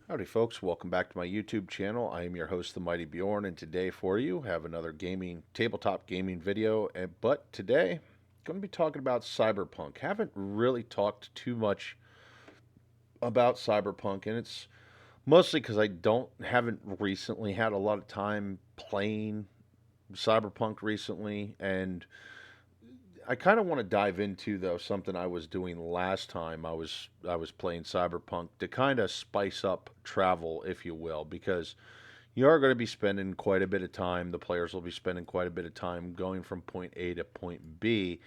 Howdy, folks. Welcome back to my YouTube channel. I am your host, the Mighty Bjorn, and today for you have another tabletop gaming video. But today, I'm going to be talking about Cyberpunk. Haven't really talked too much about Cyberpunk, and it's mostly because I don't haven't recently had a lot of time playing Cyberpunk recently, and I kind of want to dive into though something I was doing last time I was playing Cyberpunk to kind of spice up travel, if you will, because you are going to be spending quite a bit of time. The players will be spending quite a bit of time going from point A to point B,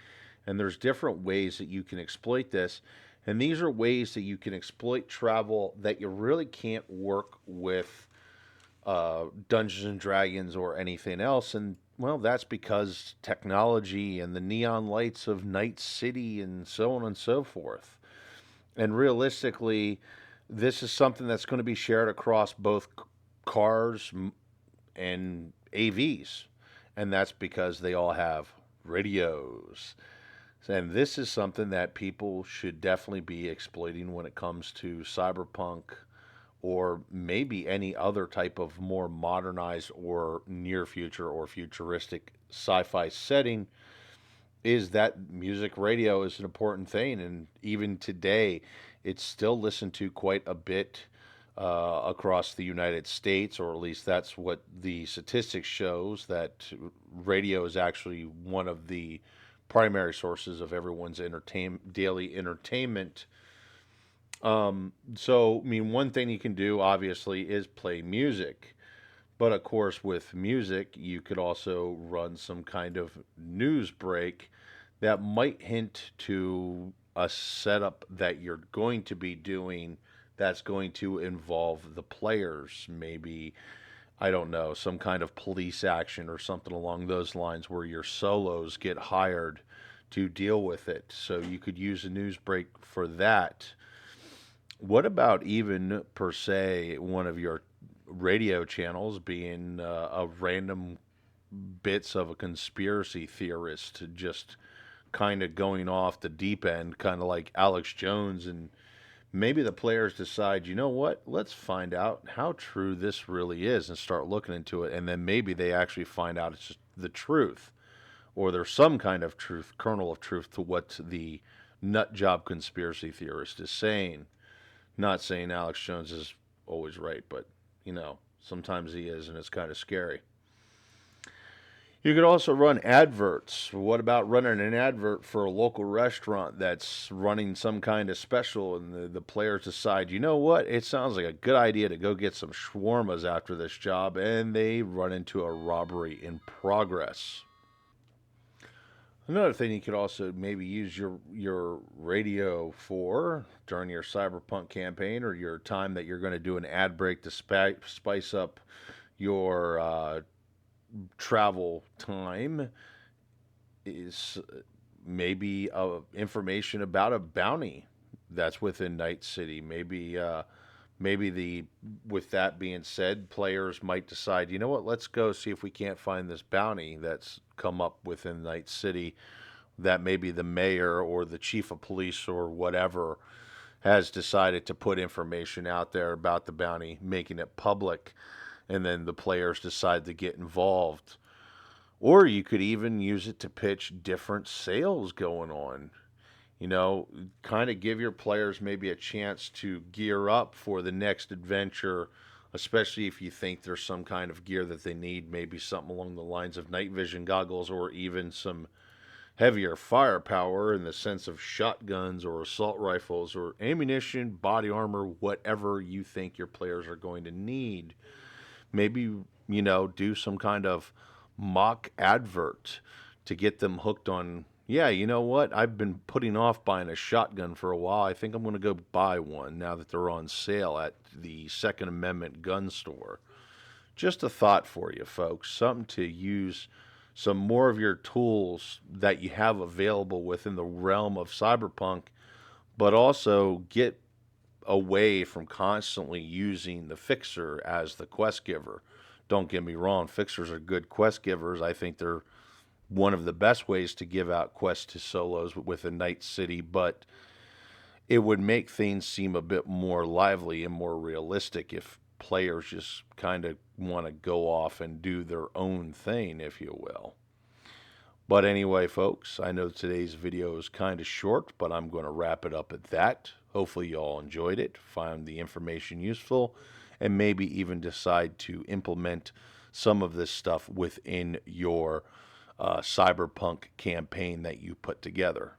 and there's different ways that you can exploit this. And these are ways that you can exploit travel that you really can't work with Dungeons and Dragons or anything else. And well, that's because technology and the neon lights of Night City and so on and so forth. And realistically, this is something that's going to be shared across both cars and AVs. And that's because they all have radios. And this is something that people should definitely be exploiting when it comes to cyberpunk or maybe any other type of more modernized or near future or futuristic sci-fi setting. Is that music radio is an important thing, and even today it's still listened to quite a bit across the United States, or at least that's what the statistics shows, that radio is actually one of the primary sources of everyone's daily entertainment. I mean, one thing you can do obviously is play music. But of course, with music, you could also run some kind of news break that might hint to a setup that you're going to be doing that's going to involve the players. Maybe, I don't know, some kind of police action or something along those lines where your solos get hired to deal with it. So you could use a news break for that. What about even per se one of your radio channels being a random bits of a conspiracy theorist just kind of going off the deep end, kind of like Alex Jones, and maybe the players decide, you know what, let's find out how true this really is and start looking into it, and then maybe they actually find out it's just the truth, or there's some kind of truth, kernel of truth to what the nut job conspiracy theorist is saying. Not saying Alex Jones is always right, but sometimes he is, and it's kind of scary. You could also run adverts. What about running an advert for a local restaurant that's running some kind of special, and the players decide, you know what, it sounds like a good idea to go get some shawarmas after this job, and they run into a robbery in progress. Another thing you could also maybe use your radio for during your cyberpunk campaign, or your time that you're going to do an ad break to spice up your travel time, is maybe information about a bounty that's within Night City. Maybe the with that being said, players might decide, you know what, let's go see if we can't find this bounty that's come up within Night City, that maybe the mayor or the chief of police or whatever has decided to put information out there about the bounty, making it public, and then the players decide to get involved. Or you could even use it to pitch different sales going on. Kind of give your players maybe a chance to gear up for the next adventure, especially if you think there's some kind of gear that they need, maybe something along the lines of night vision goggles, or even some heavier firepower in the sense of shotguns or assault rifles or ammunition, body armor, whatever you think your players are going to need. Maybe, do some kind of mock advert to get them hooked on, yeah, you know what? I've been putting off buying a shotgun for a while. I think I'm going to go buy one now that they're on sale at the Second Amendment gun store. Just a thought for you, folks. Something to use some more of your tools that you have available within the realm of cyberpunk, but also get away from constantly using the fixer as the quest giver. Don't get me wrong, fixers are good quest givers. I think they're one of the best ways to give out quests to solos within Night City, but It would make things seem a bit more lively and more realistic if players just kind of want to go off and do their own thing, if you will. But anyway, folks, I know today's video is kind of short, but I'm going to wrap it up at that. Hopefully, you all enjoyed it, found the information useful, and maybe even decide to implement some of this stuff within your cyberpunk campaign that you put together.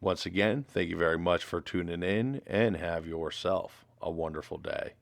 Once again, thank you very much for tuning in and have yourself a wonderful day.